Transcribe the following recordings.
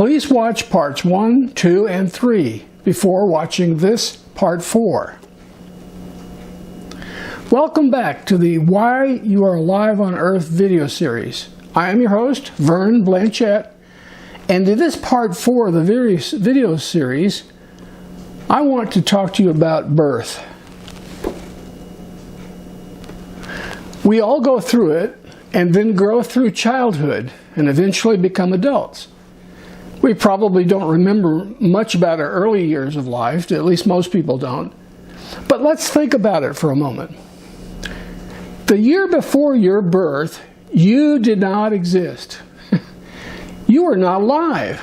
Please watch parts 1, 2, and 3 before watching this part 4. Welcome back to the Why You Are Alive on Earth video series. I am your host, Vern Blanchette, and in this part 4 of the video series, I want to talk to you about birth. We all go through it and then grow through childhood and eventually become adults. We probably don't remember much about our early years of life, at least most people don't. But let's think about it for a moment. The year before your birth, you did not exist. You were not alive.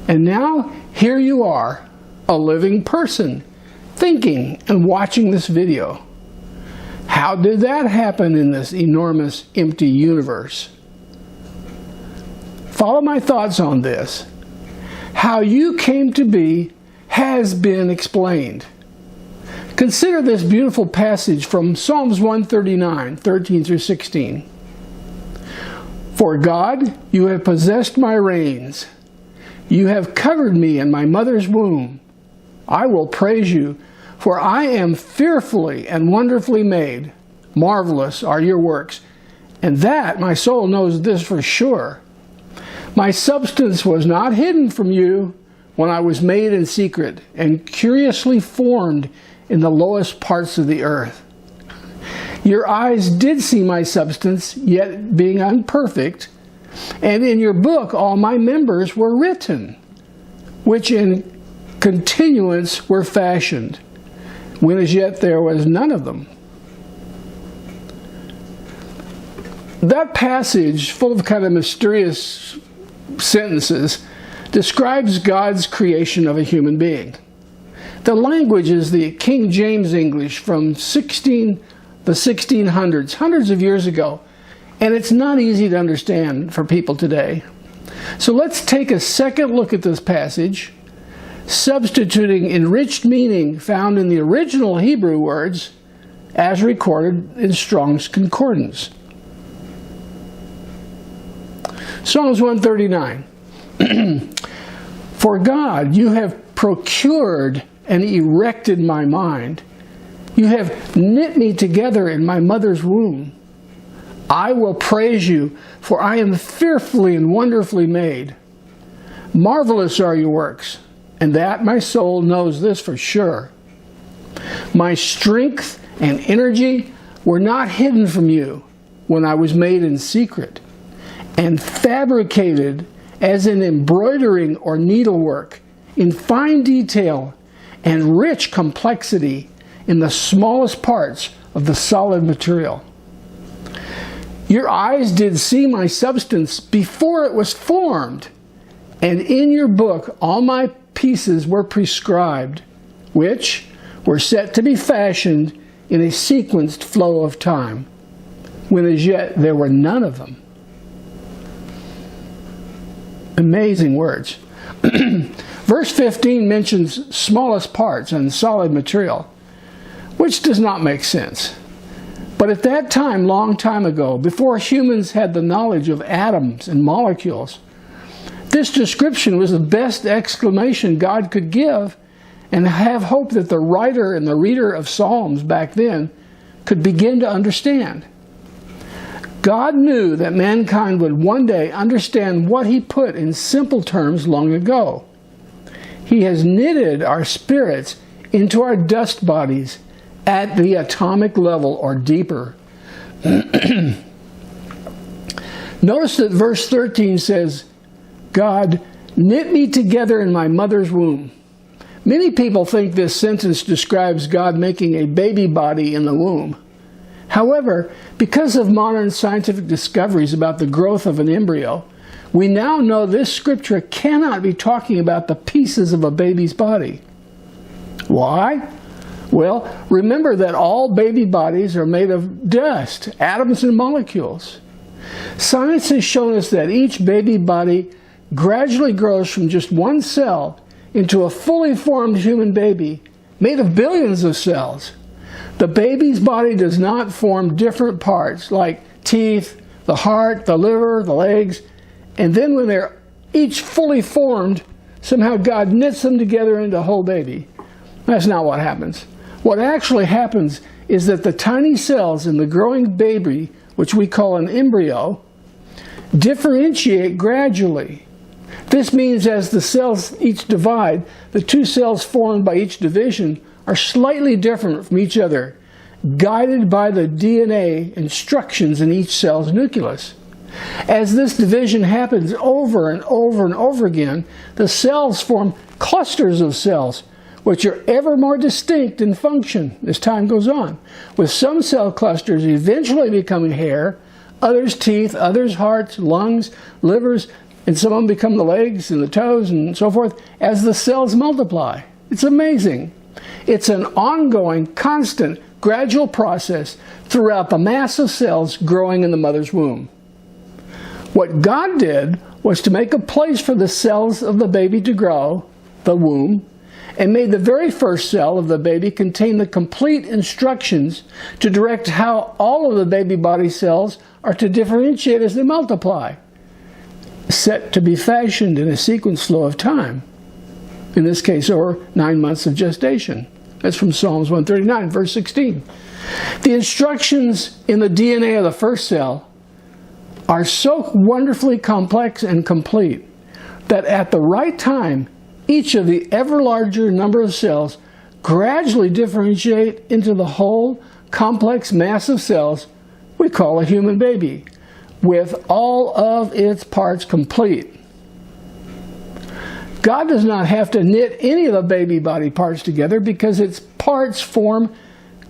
And now, here you are, a living person, thinking and watching this video. How did that happen in this enormous, empty universe? Follow my thoughts on this. How you came to be has been explained. Consider this beautiful passage from Psalms 139, 13 through 16. For God, you have possessed my reins. You have covered me in my mother's womb. I will praise you, for I am fearfully and wonderfully made. Marvelous are your works, and that my soul knows this for sure. My substance was not hidden from you when I was made in secret and curiously formed in the lowest parts of the earth. Your eyes did see my substance, yet being imperfect, and in your book all my members were written, which in continuance were fashioned, when as yet there was none of them. That passage, full of kind of mysterious sentences, describes God's creation of a human being. The language is the King James English from the 1600s, hundreds of years ago, and it's not easy to understand for people today. So let's take a second look at this passage, substituting enriched meaning found in the original Hebrew words as recorded in Strong's Concordance. Psalms 139. For God, you have procured and erected my mind. You have knit me together in my mother's womb. I will praise you, for I am fearfully and wonderfully made. Marvelous are your works, and that my soul knows this for sure. My strength and energy were not hidden from you when I was made in secret and fabricated as in embroidering or needlework, in fine detail and rich complexity in the smallest parts of the solid material. Your eyes did see my substance before it was formed, and in your book all my pieces were prescribed, which were set to be fashioned in a sequenced flow of time, when as yet there were none of them. Amazing words. Verse 15 mentions smallest parts and solid material, which does not make sense. But at that time, long time ago, before humans had the knowledge of atoms and molecules, this description was the best exclamation God could give, and have hope that the writer and the reader of Psalms back then could begin to understand. God knew that mankind would one day understand what He put in simple terms long ago. He has knitted our spirits into our dust bodies at the atomic level or deeper. Notice that verse 13 says, God knit me together in my mother's womb. Many people think this sentence describes God making a baby body in the womb. However, because of modern scientific discoveries about the growth of an embryo, we now know this scripture cannot be talking about the pieces of a baby's body. Why? Well, remember that all baby bodies are made of dust, atoms, and molecules. Science has shown us that each baby body gradually grows from just one cell into a fully formed human baby made of billions of cells. The baby's body does not form different parts like teeth, the heart, the liver, the legs, and then when they're each fully formed, somehow God knits them together into a whole baby. That's not what happens. What actually happens is that the tiny cells in the growing baby, which we call an embryo, differentiate gradually. This means as the cells each divide, the two cells formed by each division are slightly different from each other, guided by the DNA instructions in each cell's nucleus. As this division happens over and over and over again, the cells form clusters of cells, which are ever more distinct in function as time goes on, with some cell clusters eventually becoming hair, others teeth, others hearts, lungs, livers, and some of them become the legs and the toes and so forth as the cells multiply. It's amazing. It's an ongoing, constant, gradual process throughout the mass of cells growing in the mother's womb. What God did was to make a place for the cells of the baby to grow, the womb, and made the very first cell of the baby contain the complete instructions to direct how all of the baby body cells are to differentiate as they multiply, set to be fashioned in a sequence flow of time, in this case over 9 months of gestation. That's from Psalms 139, verse 16. The instructions in the DNA of the first cell are so wonderfully complex and complete that at the right time, each of the ever larger number of cells gradually differentiate into the whole complex mass of cells we call a human baby, with all of its parts complete. God does not have to knit any of the baby body parts together because its parts form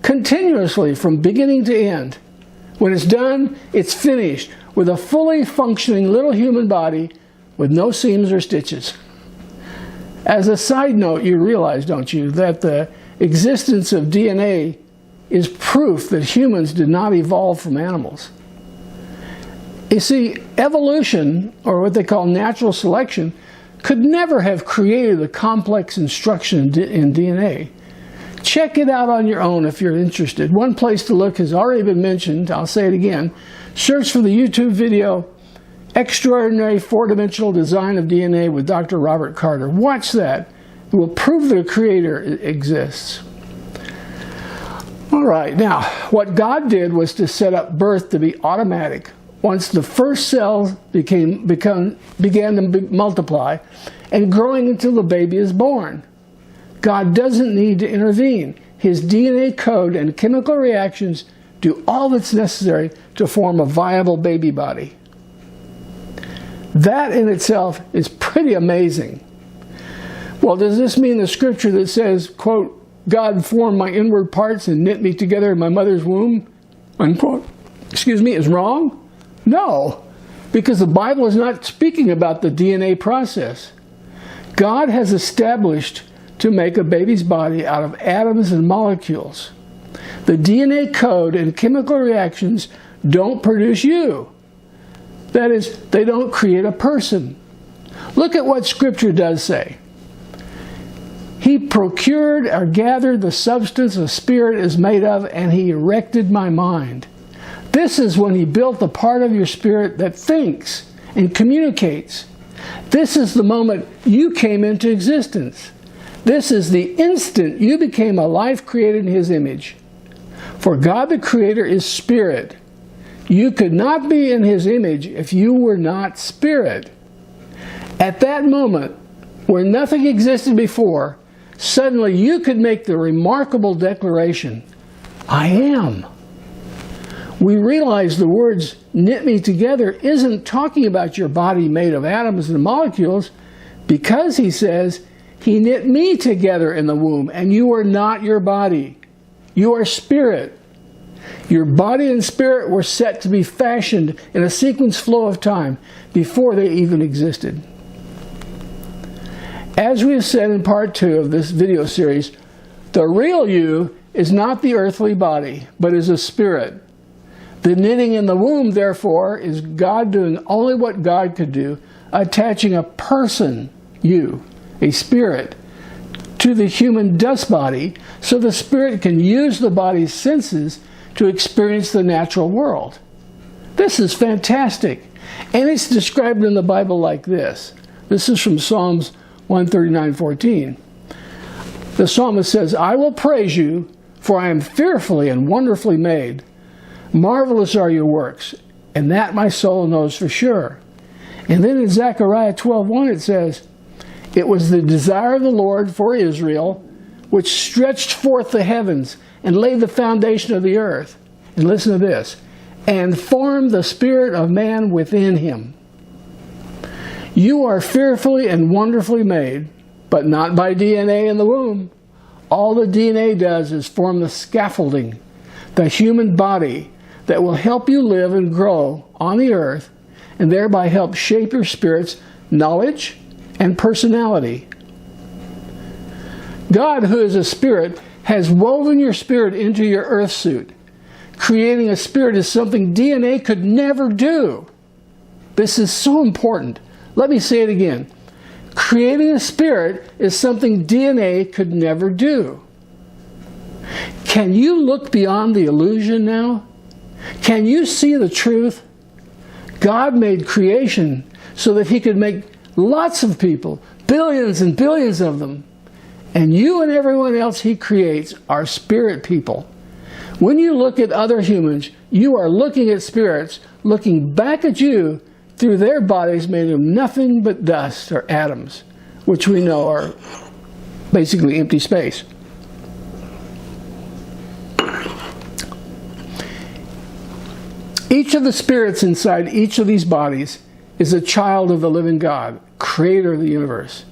continuously from beginning to end. When it's done, it's finished with a fully functioning little human body with no seams or stitches. As a side note, you realize, don't you, that the existence of DNA is proof that humans did not evolve from animals. You see, evolution, or what they call natural selection, could never have created the complex instruction in DNA. Check it out on your own if you're interested. One place to look has already been mentioned. I'll say it again. Search for the YouTube video, Extraordinary Four-Dimensional Design of DNA with Dr. Robert Carter. Watch that. It will prove the Creator exists. All right, now, what God did was to set up birth to be automatic. Once the first cells began to multiply and growing until the baby is born. God doesn't need to intervene. His DNA code and chemical reactions do all that's necessary to form a viable baby body. That in itself is pretty amazing. Well, does this mean the scripture that says, quote, God formed my inward parts and knit me together in my mother's womb, unquote, is wrong? No, because the Bible is not speaking about the DNA process. God has established to make a baby's body out of atoms and molecules. The DNA code and chemical reactions don't produce you. That is, they don't create a person. Look at what Scripture does say. He procured or gathered the substance a spirit is made of, and he erected my mind. This is when he built the part of your spirit that thinks and communicates. This is the moment you came into existence. This is the instant you became a life created in his image. For God the Creator is spirit. You could not be in his image if you were not spirit. At that moment, where nothing existed before, suddenly you could make the remarkable declaration, I am. We realize the words knit me together isn't talking about your body made of atoms and molecules, because he says he knit me together in the womb, and you are not your body. You are spirit. Your body and spirit were set to be fashioned in a sequence flow of time before they even existed. As we have said in part 2 of this video series, the real you is not the earthly body, but is a spirit. The knitting in the womb, therefore, is God doing only what God could do, attaching a person, you, a spirit, to the human dust body, so the spirit can use the body's senses to experience the natural world. This is fantastic, and it's described in the Bible like this. This is from Psalms 139:14. The psalmist says, I will praise you, for I am fearfully and wonderfully made. Marvelous are your works, and that my soul knows for sure. And then in Zechariah 12:1 it says, it was the desire of the Lord for Israel, which stretched forth the heavens and laid the foundation of the earth. And listen to this, and formed the spirit of man within him. You are fearfully and wonderfully made, but not by DNA in the womb. All the DNA does is form the scaffolding, the human body that will help you live and grow on the earth, and thereby help shape your spirit's knowledge and personality. God, who is a spirit, has woven your spirit into your earth suit. Creating a spirit is something DNA could never do. This is so important. Let me say it again. Creating a spirit is something DNA could never do. Can you look beyond the illusion now? Can you see the truth? God made creation so that He could make lots of people, billions and billions of them. And you and everyone else He creates are spirit people. When you look at other humans, you are looking at spirits, looking back at you through their bodies made of nothing but dust or atoms, which we know are basically empty space. Each of the spirits inside each of these bodies is a child of the living God, creator of the universe.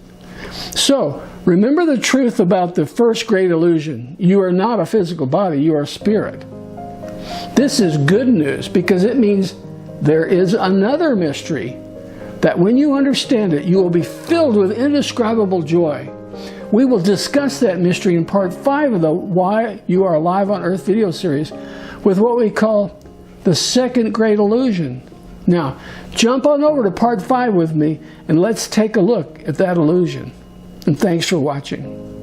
So, remember the truth about the first great illusion. You are not a physical body, you are a spirit. This is good news because it means there is another mystery that when you understand it, you will be filled with indescribable joy. We will discuss that mystery in part 5 of the Why You Are Alive on Earth video series with what we call the second great illusion. Now, jump on over to part 5 with me and let's take a look at that illusion. And thanks for watching.